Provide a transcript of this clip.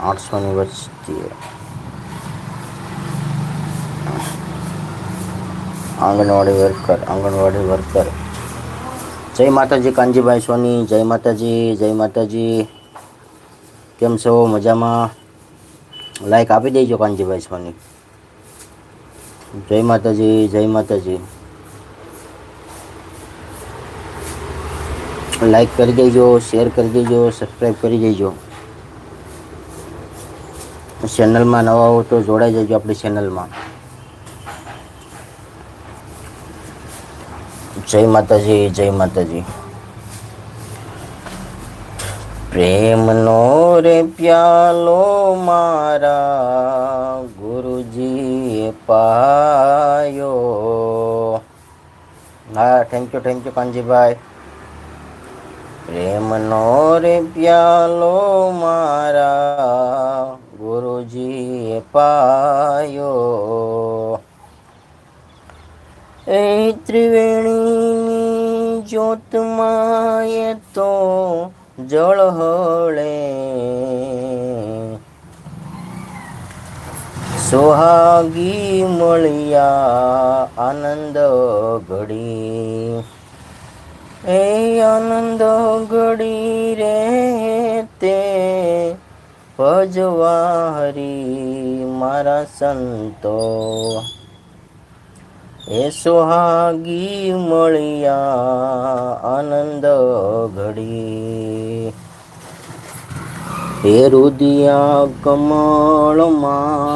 800ની વસ્તી આંગણવાડી વર્કર. જય માતાજી કાનજીભાઈ સોની, જય માતાજી, જય માતાજી. કેમ છો મજામાં? લાઈક આપી દેજો કાનજીભાઈ સોની. જય માતાજી, જય માતાજી. લાઈક કરી દેજો, શેર કરી દેજો, સબસ્ક્રાઈબ કરી દેજો. ચેનલમાં નવા હો તો જોડાઈ જજો આપણી ચેનલમાં. જય માતાજી, જય માતાજી. પ્રેમનો રે પ્યાલો મારા ગુરુજીએ પાયો. હા, થેન્ક યુ કાનજીભાઈ. પ્રેમનો રે પ્યાલો મારા ગુરુજીએ પાયો. એ ત્રિવેણીની જ્યોતમાં એ તો જળહળે. સોહાગી મળ્યા આનંદ ઘડી. એ આનંદ ઘડી રે તે ભજવા હરી મારા સંતો. એ સોહાગી મળ્યા આનંદ ઘડી. એ રુદિયા કમળમાં